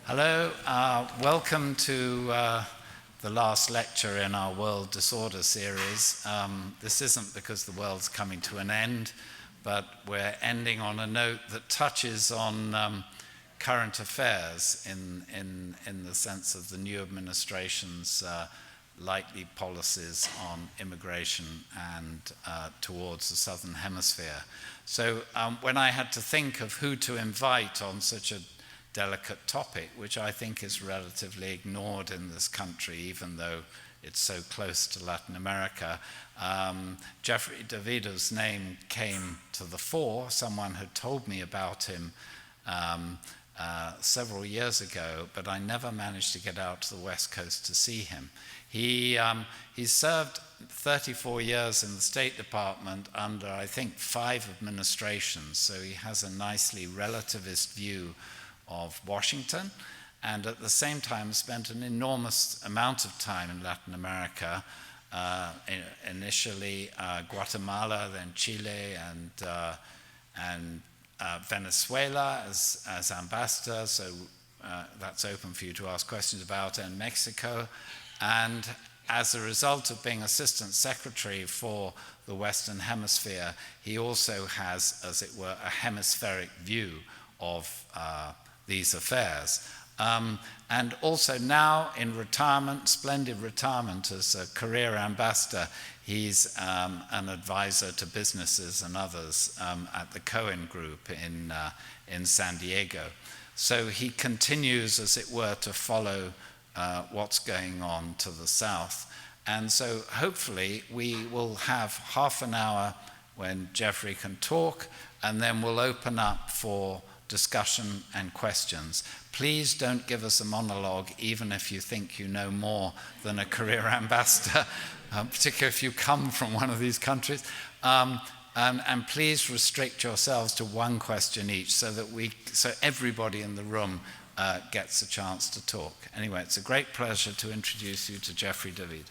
Hello, welcome to the last lecture in our World Disorder series. This isn't because the world's coming to an end, but we're ending on a note that touches on current affairs in the sense of the new administration's likely policies on immigration and towards the Southern Hemisphere. So when I had to think of who to invite on such a delicate topic, which I think is relatively ignored in this country, even though it's so close to Latin America. Jeffrey Davidow's name came to the fore. Someone had told me about him several years ago, but I never managed to get out to the West Coast to see him. He served 34 years in the State Department under, I think, 5 administrations, so he has a nicely relativist view of Washington, and at the same time spent an enormous amount of time in Latin America, initially Guatemala, then Chile, and Venezuela as ambassador, so that's open for you to ask questions about, and Mexico. And as a result of being Assistant Secretary for the Western Hemisphere, he also has, as it were, a hemispheric view of these affairs. And also now in retirement, splendid retirement as a career ambassador, he's an advisor to businesses and others at the Cohen group in San Diego. So he continues, as it were, to follow what's going on to the south. And so hopefully we will have half an hour when Jeffrey can talk, and then we'll open up for discussion and questions. Please don't give us a monologue, even if you think you know more than a career ambassador, particularly if you come from one of these countries. And please restrict yourselves to one question each, so everybody in the room gets a chance to talk. Anyway, it's a great pleasure to introduce you to Jeffrey Davidow.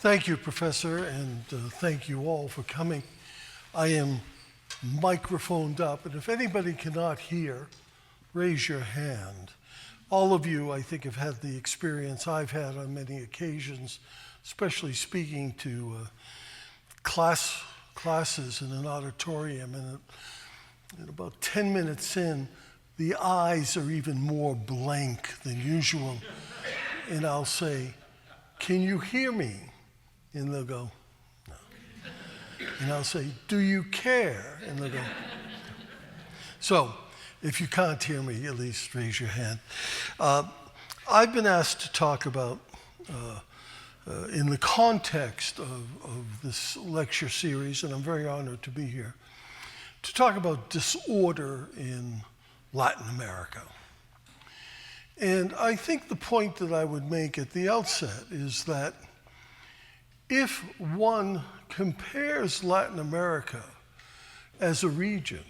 Thank you, Professor, and thank you all for coming. I am microphoned up, and if anybody cannot hear, raise your hand. All of you, I think, have had the experience I've had on many occasions, especially speaking to classes in an auditorium, and about 10 minutes in, the eyes are even more blank than usual, and I'll say, "Can you hear me?" And they'll go, "No." And I'll say, "Do you care?" And they'll go, "No." So if you can't hear me, at least raise your hand. I've been asked to talk about, in the context of this lecture series, and I'm very honored to be here, to talk about disorder in Latin America. And I think the point that I would make at the outset is that if one compares Latin America as a region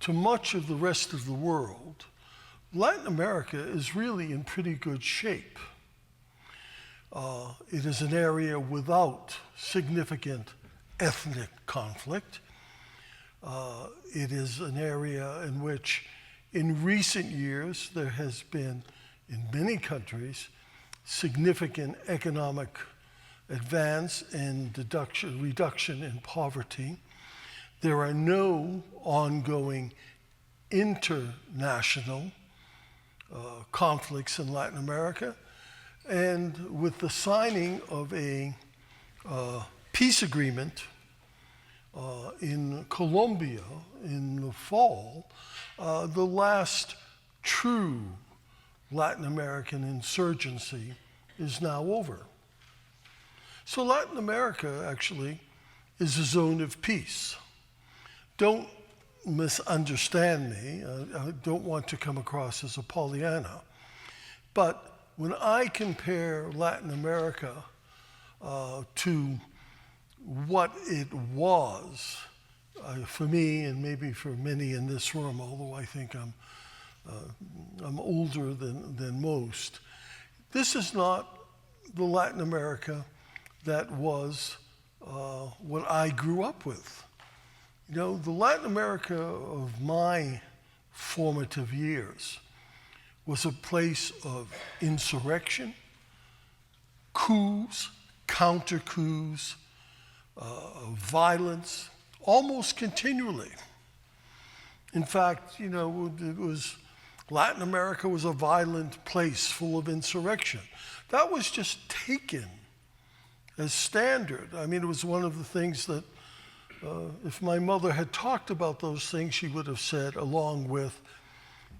to much of the rest of the world, Latin America is really in pretty good shape. It is an area without significant ethnic conflict. It is an area in which, in recent years, there has been, in many countries, significant economic advance and reduction in poverty. There are no ongoing international conflicts in Latin America. And with the signing of a peace agreement in Colombia in the fall, the last true Latin American insurgency is now over. So Latin America actually is a zone of peace. Don't misunderstand me. I don't want to come across as a Pollyanna. But when I compare Latin America to what it was, for me and maybe for many in this room, although I think I'm older than most, this is not the Latin America that was what I grew up with. You know, the Latin America of my formative years was a place of insurrection, coups, counter-coups, violence, almost continually. In fact, you know, Latin America was a violent place full of insurrection. That was just taken as standard. I mean, it was one of the things that, if my mother had talked about those things, she would have said, along with,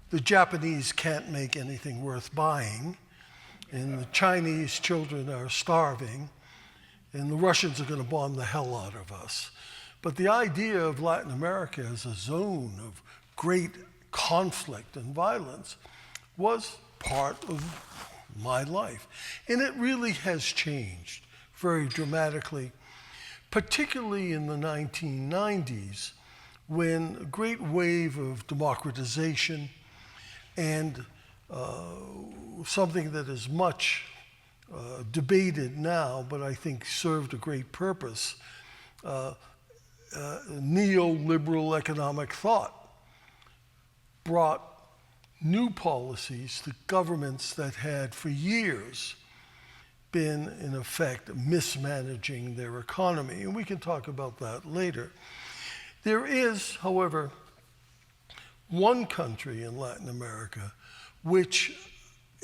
the Japanese can't make anything worth buying, and the Chinese children are starving, and the Russians are going to bomb the hell out of us. But the idea of Latin America as a zone of great conflict and violence was part of my life. And it really has changed very dramatically, particularly in the 1990s, when a great wave of democratization and something that is much debated now, but I think served a great purpose, neoliberal economic thought brought new policies to governments that had for years been, in effect, mismanaging their economy. And we can talk about that later. There is, however, one country in Latin America which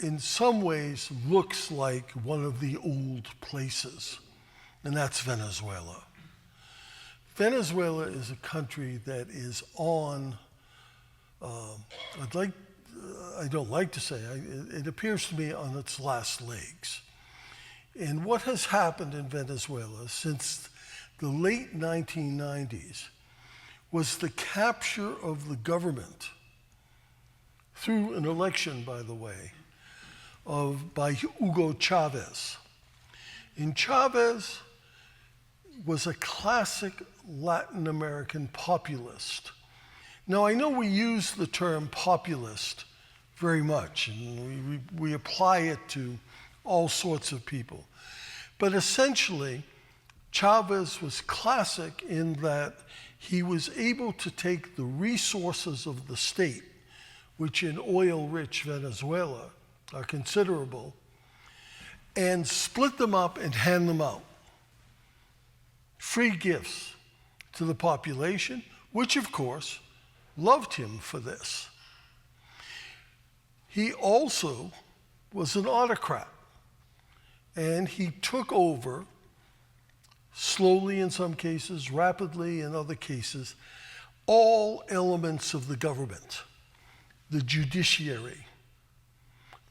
in some ways looks like one of the old places, and that's Venezuela. Venezuela is a country that is on, I don't like to say, it appears to me on its last legs. And what has happened in Venezuela since the late 1990s was the capture of the government through an election, by the way, by Hugo Chavez. And Chavez was a classic Latin American populist. Now, I know we use the term populist very much, and we apply it to all sorts of people. But essentially, Chavez was classic in that he was able to take the resources of the state, which in oil-rich Venezuela are considerable, and split them up and hand them out. Free gifts to the population, which of course loved him for this. He also was an autocrat, and he took over, slowly in some cases, rapidly in other cases, all elements of the government, the judiciary,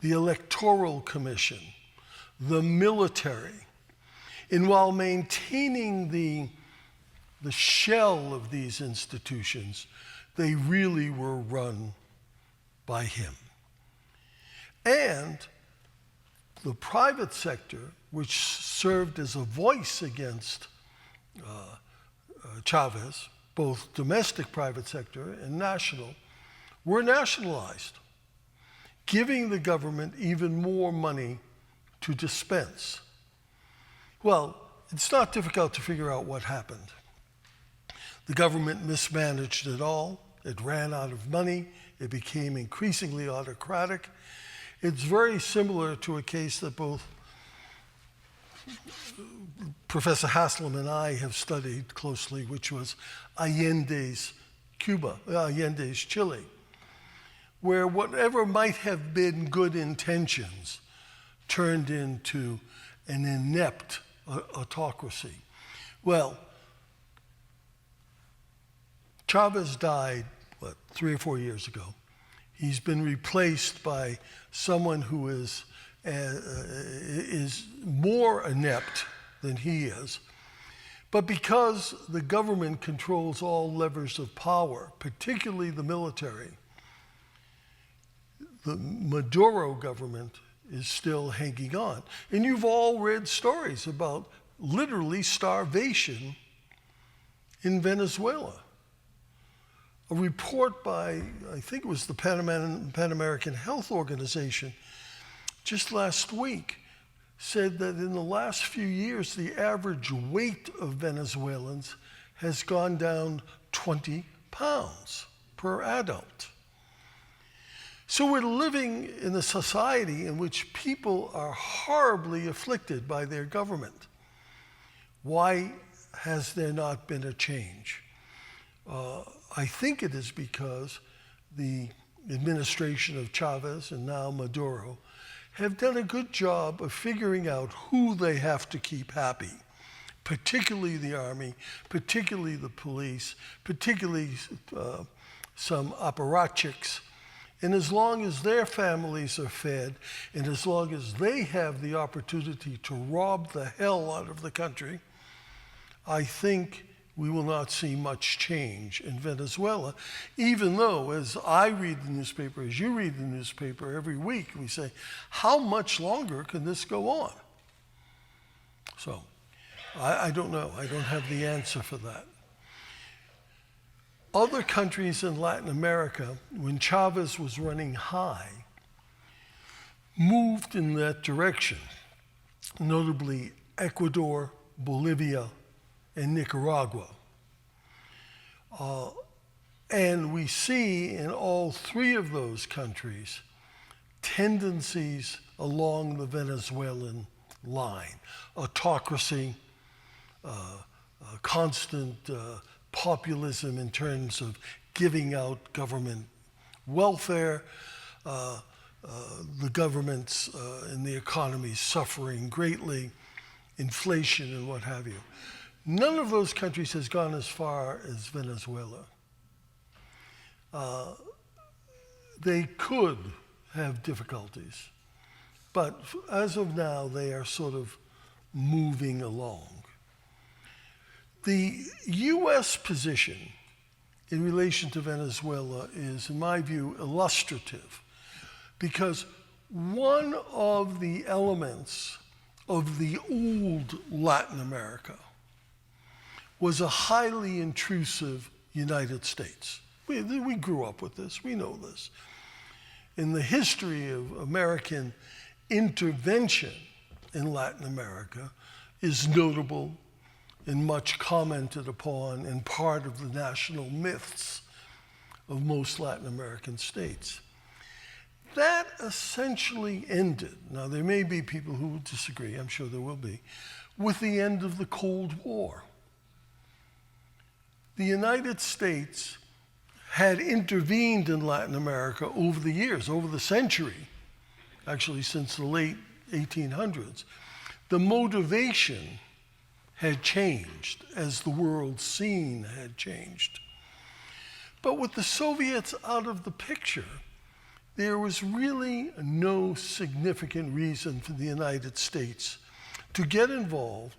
the electoral commission, the military. And while maintaining the shell of these institutions, they really were run by him. And the private sector, which served as a voice against Chavez, both domestic private sector and national, were nationalized, giving the government even more money to dispense. Well, it's not difficult to figure out what happened. The government mismanaged it all. It ran out of money. It became increasingly autocratic. It's very similar to a case that both Professor Haslam and I have studied closely, which was Allende's Chile, where whatever might have been good intentions turned into an inept autocracy. Well, Chavez died, 3 or 4 years ago. He's been replaced by someone who is more inept than he is. But because the government controls all levers of power, particularly the military, the Maduro government is still hanging on. And you've all read stories about literally starvation in Venezuela. A report by, I think it was the Pan American Health Organization, just last week, said that in the last few years, the average weight of Venezuelans has gone down 20 pounds per adult. So we're living in a society in which people are horribly afflicted by their government. Why has there not been a change? I think it is because the administration of Chavez and now Maduro have done a good job of figuring out who they have to keep happy, particularly the army, particularly the police, particularly some apparatchiks. And as long as their families are fed, and as long as they have the opportunity to rob the hell out of the country, I think we will not see much change in Venezuela, even though, as I read the newspaper, as you read the newspaper every week, we say, how much longer can this go on? So, I don't know. I don't have the answer for that. Other countries in Latin America, when Chavez was running high, moved in that direction, notably Ecuador, Bolivia, and Nicaragua. And we see in all three of those countries tendencies along the Venezuelan line. Autocracy, constant populism in terms of giving out government welfare, the governments and the economies suffering greatly, inflation and what have you. None of those countries has gone as far as Venezuela. They could have difficulties, but as of now, they are sort of moving along. The U.S. position in relation to Venezuela is, in my view, illustrative, because one of the elements of the old Latin America was a highly intrusive United States. We grew up with this, we know this. In the history of American intervention in Latin America is notable and much commented upon and part of the national myths of most Latin American states. That essentially ended, now there may be people who will disagree, I'm sure there will be, with the end of the Cold War. The United States had intervened in Latin America over the years, over the century, actually since the late 1800s. The motivation had changed as the world scene had changed. But with the Soviets out of the picture, there was really no significant reason for the United States to get involved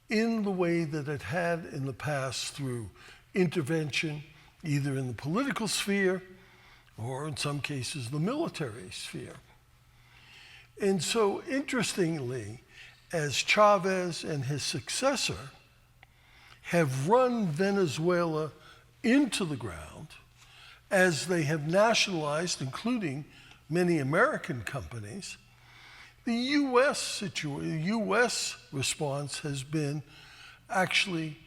in the way that it had in the past through intervention, either in the political sphere or in some cases the military sphere. And so interestingly, as Chavez and his successor have run Venezuela into the ground, as they have nationalized, including many American companies, the U.S. response has been actually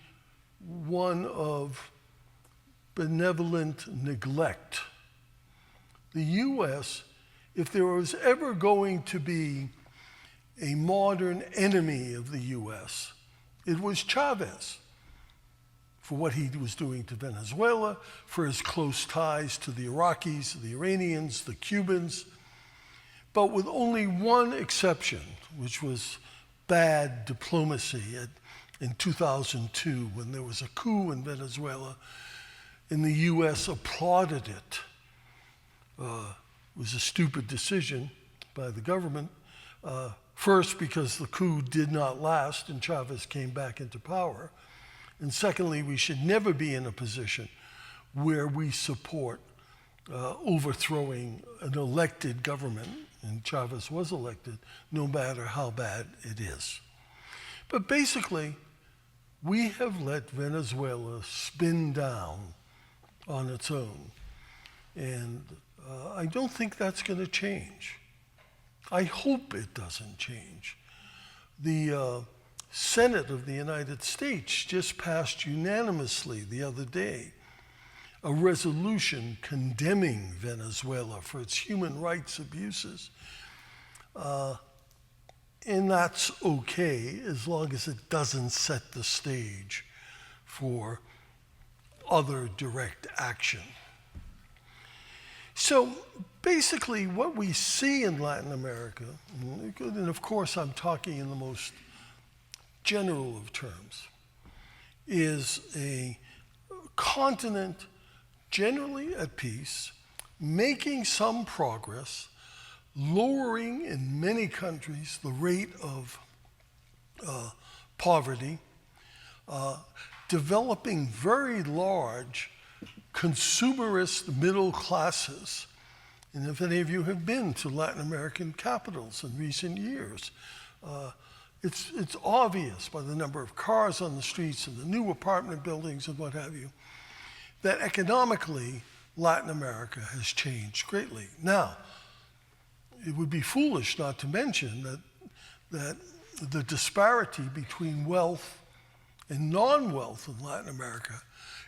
one of benevolent neglect. The U.S., if there was ever going to be a modern enemy of the U.S., it was Chavez, for what he was doing to Venezuela, for his close ties to the Iraqis, the Iranians, the Cubans, but with only one exception, which was bad diplomacy in 2002 when there was a coup in Venezuela and the U.S. applauded it. It was a stupid decision by the government. First, because the coup did not last and Chavez came back into power. And secondly, we should never be in a position where we support overthrowing an elected government, and Chavez was elected, no matter how bad it is. But basically, we have let Venezuela spin down on its own. And I don't think that's going to change. I hope it doesn't change. The Senate of the United States just passed unanimously the other day a resolution condemning Venezuela for its human rights abuses. And that's okay as long as it doesn't set the stage for other direct action. So basically what we see in Latin America, and of course I'm talking in the most general of terms, is a continent generally at peace, making some progress, lowering in many countries the rate of poverty, developing very large consumerist middle classes. And if any of you have been to Latin American capitals in recent years, it's obvious by the number of cars on the streets and the new apartment buildings and what have you, that economically Latin America has changed greatly. Now, it would be foolish not to mention that the disparity between wealth and non-wealth in Latin America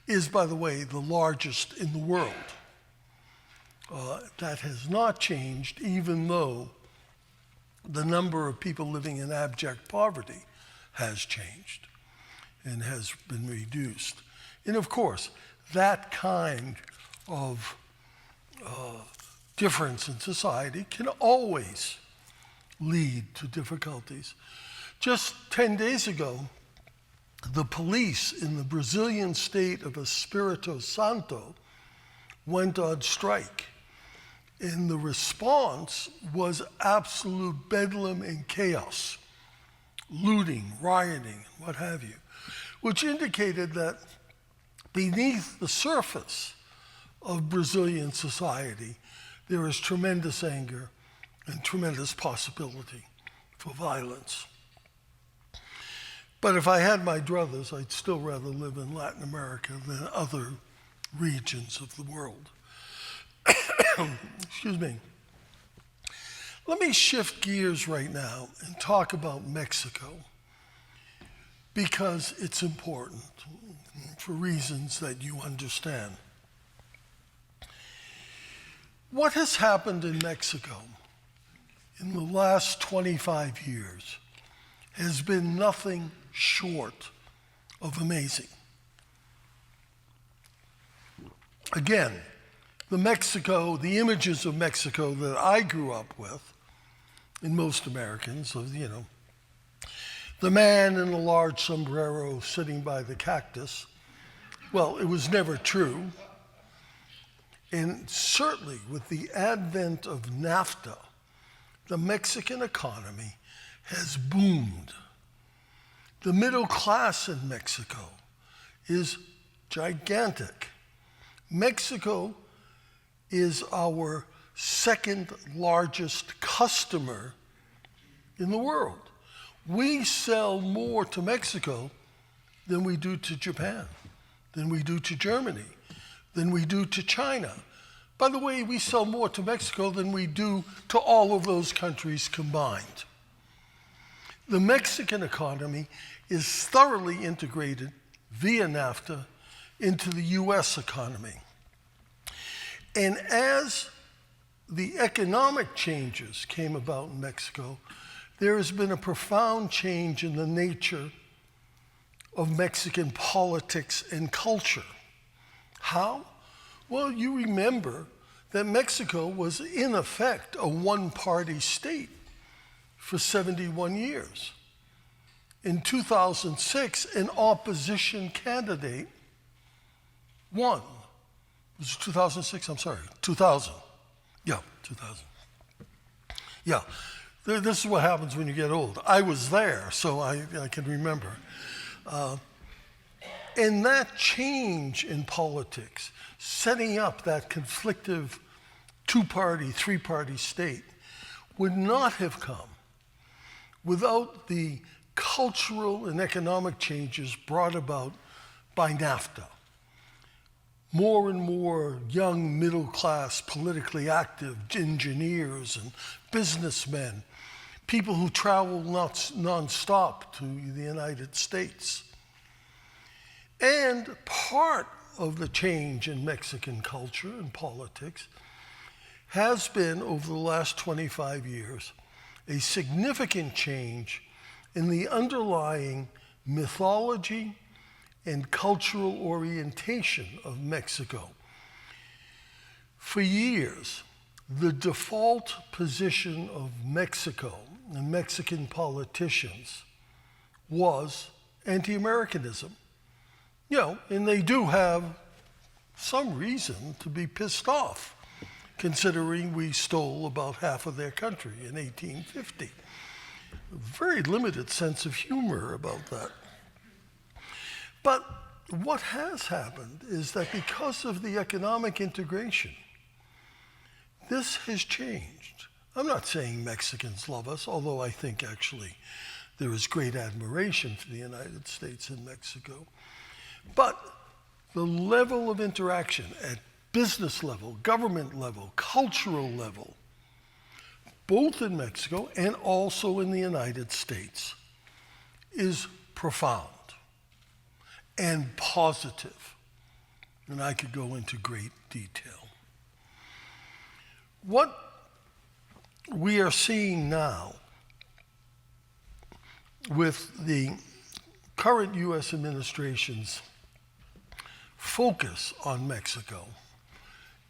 is, by the way, the largest in the world. That has not changed, even though the number of people living in abject poverty has changed and has been reduced. And of course, that kind of difference in society can always lead to difficulties. Just 10 days ago, the police in the Brazilian state of Espírito Santo went on strike. And the response was absolute bedlam and chaos, looting, rioting, what have you, which indicated that beneath the surface of Brazilian society, there is tremendous anger and tremendous possibility for violence. But if I had my druthers, I'd still rather live in Latin America than other regions of the world. Excuse me. Let me shift gears right now and talk about Mexico, because it's important for reasons that you understand. What has happened in Mexico in the last 25 years has been nothing short of amazing. Again, the images of Mexico that I grew up with, and most Americans, the man in the large sombrero sitting by the cactus, well, it was never true. And certainly with the advent of NAFTA, the Mexican economy has boomed. The middle class in Mexico is gigantic. Mexico is our second largest customer in the world. We sell more to Mexico than we do to Japan, than we do to Germany, than we do to China. By the way, we sell more to Mexico than we do to all of those countries combined. The Mexican economy is thoroughly integrated via NAFTA into the US economy. And as the economic changes came about in Mexico, there has been a profound change in the nature of Mexican politics and culture. How? Well, you remember that Mexico was in effect a one-party state for 71 years. In 2006, an opposition candidate won. Was it 2006? I'm sorry, 2000. Yeah, 2000. Yeah, this is what happens when you get old. I was there, so I can remember. And that change in politics, setting up that conflictive two-party, three-party state, would not have come without the cultural and economic changes brought about by NAFTA. More and more young, middle-class, politically active engineers and businessmen people who travel nonstop to the United States. And part of the change in Mexican culture and politics has been, over the last 25 years, a significant change in the underlying mythology and cultural orientation of Mexico. For years, the default position of Mexico and Mexican politicians was anti-Americanism. And they do have some reason to be pissed off, considering we stole about half of their country in 1850. A very limited sense of humor about that. But what has happened is that because of the economic integration, this has changed. I'm not saying Mexicans love us, although I think actually there is great admiration for the United States and Mexico. But the level of interaction at business level, government level, cultural level, both in Mexico and also in the United States, is profound and positive. And I could go into great detail. What we are seeing now with the current U.S. administration's focus on Mexico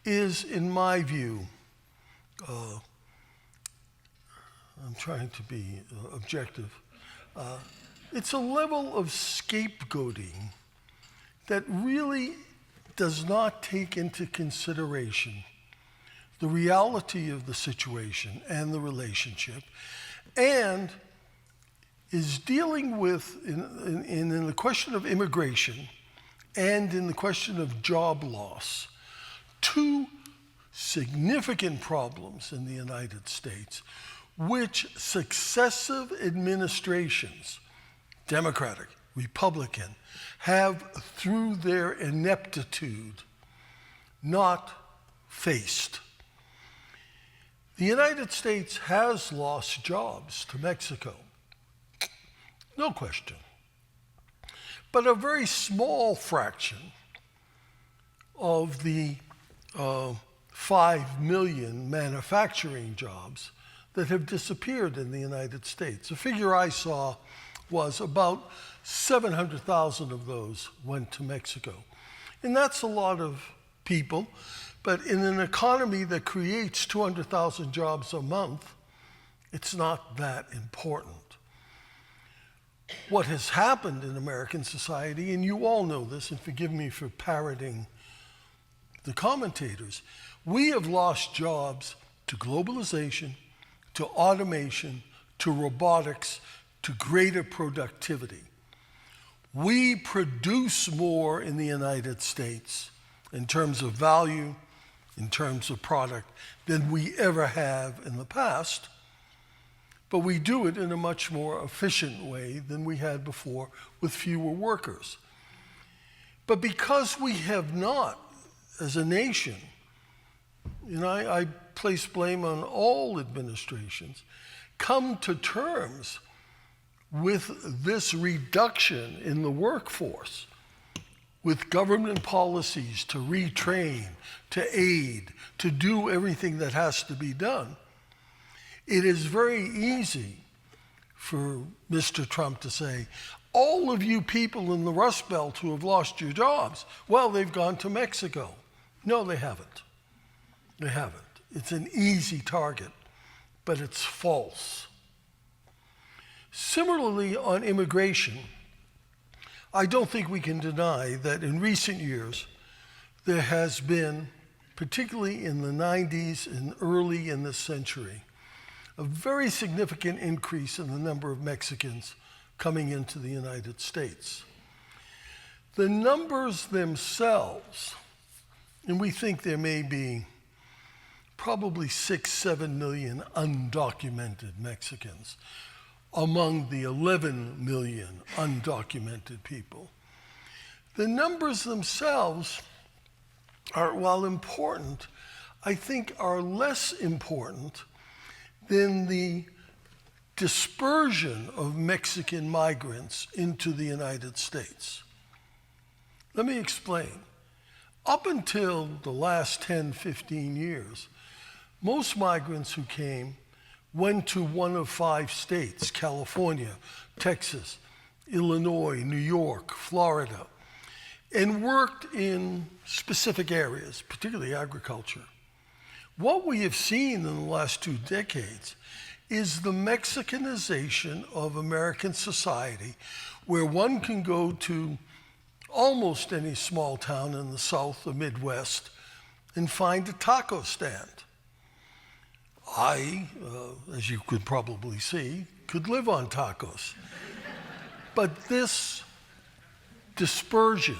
is, in my view, I'm trying to be objective, it's a level of scapegoating that really does not take into consideration the reality of the situation and the relationship, and is dealing with, in the question of immigration and in the question of job loss, two significant problems in the United States, which successive administrations, Democratic, Republican, have, through their ineptitude, not faced. The United States has lost jobs to Mexico, no question. But a very small fraction of the 5 million manufacturing jobs that have disappeared in the United States. The figure I saw was about 700,000 of those went to Mexico. And that's a lot of people, but in an economy that creates 200,000 jobs a month, it's not that important. What has happened in American society, and you all know this, and forgive me for parroting the commentators, we have lost jobs to globalization, to automation, to robotics, to greater productivity. We produce more in the United States in terms of value, in terms of product, than we ever have in the past, but we do it in a much more efficient way than we had before with fewer workers. But because we have not, as a nation, and I place blame on all administrations, come to terms with this reduction in the workforce, with government policies to retrain, to aid, to do everything that has to be done, it is very easy for Mr. Trump to say, all of you people in the Rust Belt who have lost your jobs, well, they've gone to Mexico. No, they haven't. They haven't. It's an easy target, but it's false. Similarly, on immigration, I don't think we can deny that in recent years, there has been, particularly in the 90s and early in this century, a very significant increase in the number of Mexicans coming into the United States. The numbers themselves, and we think there may be probably 6-7 million undocumented Mexicans among the 11 million undocumented people. The numbers themselves are, while important, I think are less important than the dispersion of Mexican migrants into the United States. Let me explain. Up until the last 10, 15 years, most migrants who came went to one of 5 states, California, Texas, Illinois, New York, Florida, and worked in specific areas, particularly agriculture. What we have seen in the last 2 decades is the Mexicanization of American society, where one can go to almost any small town in the South or Midwest and find a taco stand. I, as you could probably see, could live on tacos. But this dispersion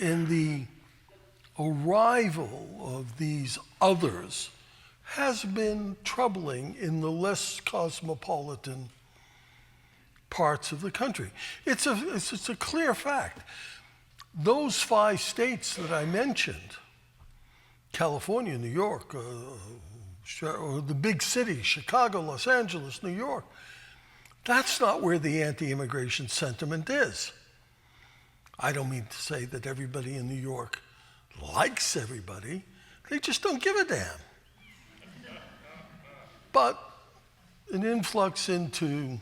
and the arrival of these others has been troubling in the less cosmopolitan parts of the country. It's a clear fact. Those 5 states that I mentioned, California, New York, or the big cities, Chicago, Los Angeles, New York, that's not where the anti-immigration sentiment is. I don't mean to say that everybody in New York likes everybody. They just don't give a damn. But an influx into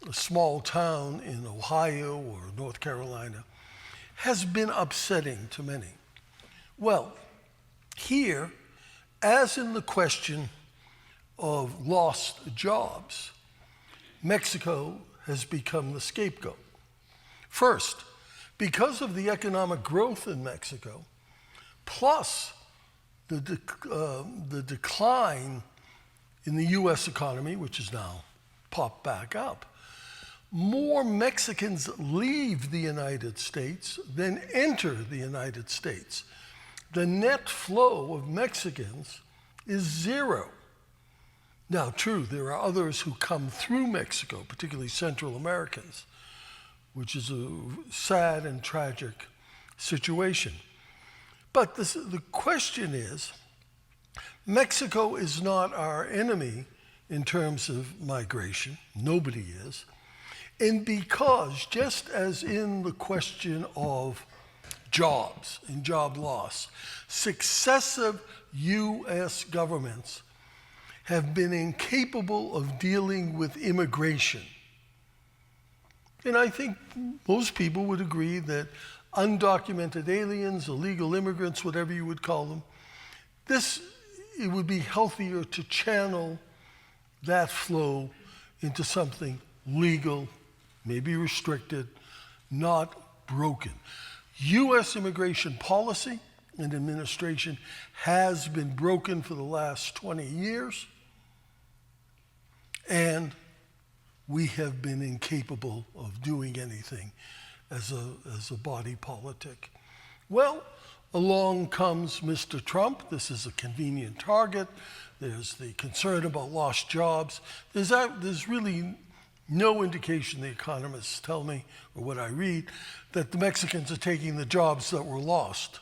a small town in Ohio or North Carolina has been upsetting to many. Well, here, as in the question of lost jobs, Mexico has become the scapegoat. First, because of the economic growth in Mexico, plus the decline in the U.S. economy, which has now popped back up, more Mexicans leave the United States than enter the United States. The net flow of Mexicans is 0. Now, true, there are others who come through Mexico, particularly Central Americans, which is a sad and tragic situation. But the question is, Mexico is not our enemy in terms of migration. Nobody is. And because, just as in the question of jobs and job loss, successive U.S. governments have been incapable of dealing with immigration. And I think most people would agree that undocumented aliens, illegal immigrants, whatever you would call them, it would be healthier to channel that flow into something legal, maybe restricted, not broken. U.S. immigration policy and administration has been broken for the last 20 years, and we have been incapable of doing anything as a body politic. Well, along comes Mr. Trump. This is a convenient target. There's the concern about lost jobs. There's really no indication, the economists tell me, or what I read, that the Mexicans are taking the jobs that were lost.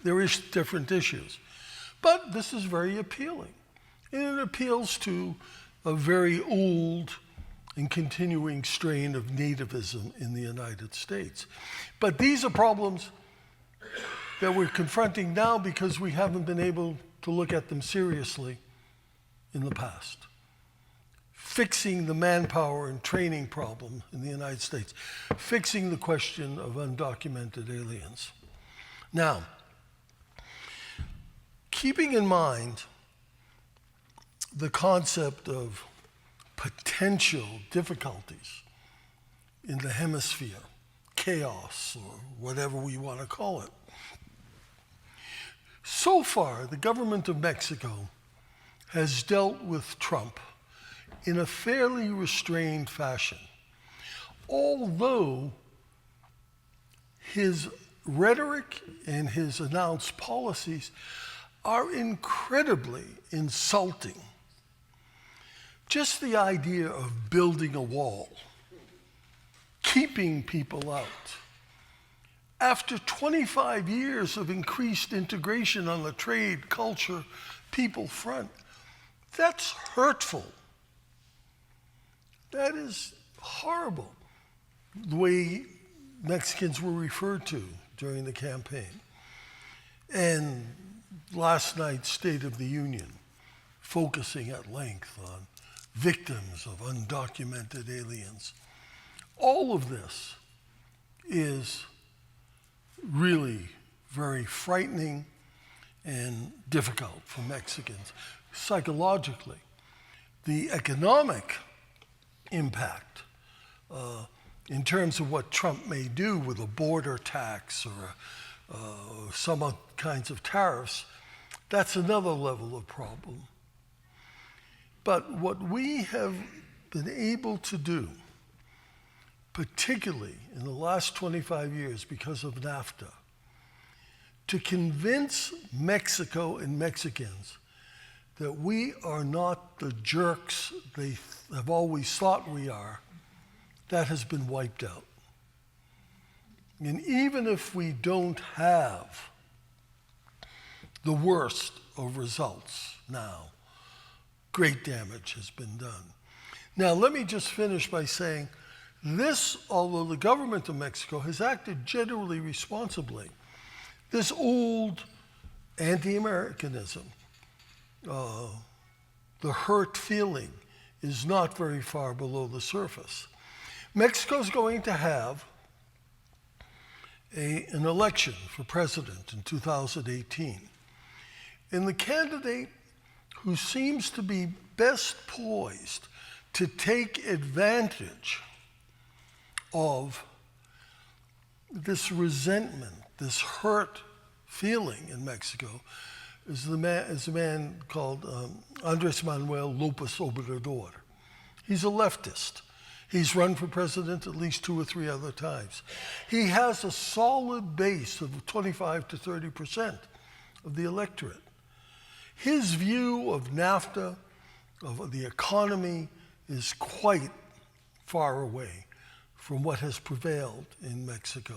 There is different issues. But this is very appealing. And it appeals to a very old and continuing strain of nativism in the United States. But these are problems that we're confronting now because we haven't been able to look at them seriously in the past. Fixing the manpower and training problem in the United States. Fixing the question of undocumented aliens. Now, keeping in mind the concept of potential difficulties in the hemisphere, chaos, or whatever we want to call it. So far, the government of Mexico has dealt with Trump in a fairly restrained fashion, although his rhetoric and his announced policies are incredibly insulting. Just the idea of building a wall, keeping people out. After 25 years of increased integration on the trade, culture, people front, that's hurtful That is horrible, the way Mexicans were referred to during the campaign. And last night's State of the Union, focusing at length on victims of undocumented aliens. All of this is really very frightening and difficult for Mexicans psychologically. The economic impact in terms of what Trump may do with a border tax or some other kinds of tariffs, that's another level of problem. But what we have been able to do, particularly in the last 25 years because of NAFTA, to convince Mexico and Mexicans that we are not the jerks they have always thought we are, that has been wiped out. And even if we don't have the worst of results now, great damage has been done. Now, let me just finish by saying this, although the government of Mexico has acted generally responsibly, this old anti-Americanism, the hurt feeling, is not very far below the surface. Mexico's going to have an election for president in 2018. And the candidate who seems to be best poised to take advantage of this resentment, this hurt feeling in Mexico, is a man called Andrés Manuel López Obrador. He's a leftist. He's run for president at least 2 or 3 other times. He has a solid base of 25 to 30% of the electorate. His view of NAFTA, of the economy, is quite far away from what has prevailed in Mexico.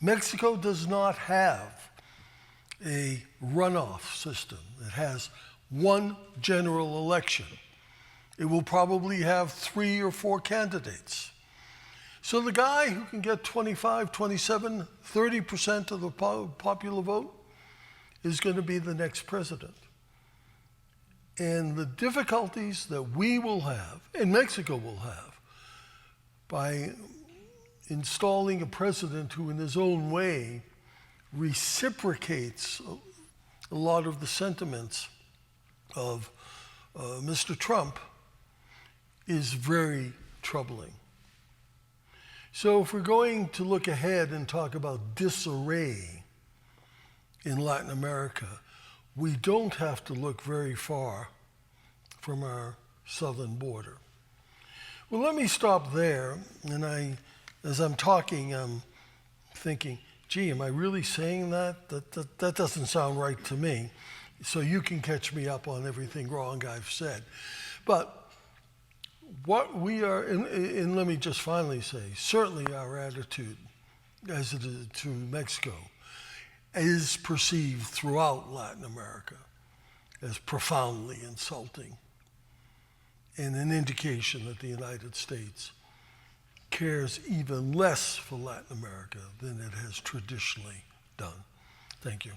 Mexico does not have a runoff system. It has one general election. It will probably have 3 or 4 candidates. So the guy who can get 25, 27, 30% of the popular vote is going to be the next president. And the difficulties that we will have, and Mexico will have, by installing a president who in his own way reciprocates a lot of the sentiments of Mr. Trump, is very troubling. So if we're going to look ahead and talk about disarray in Latin America, we don't have to look very far from our southern border. Well, let me stop there. And as I'm talking, I'm thinking, gee, am I really saying that? That doesn't sound right to me. So you can catch me up on everything wrong I've said. But what we are, and let me just finally say, certainly our attitude as it is to Mexico is perceived throughout Latin America as profoundly insulting and an indication that the United States cares even less for Latin America than it has traditionally done. Thank you.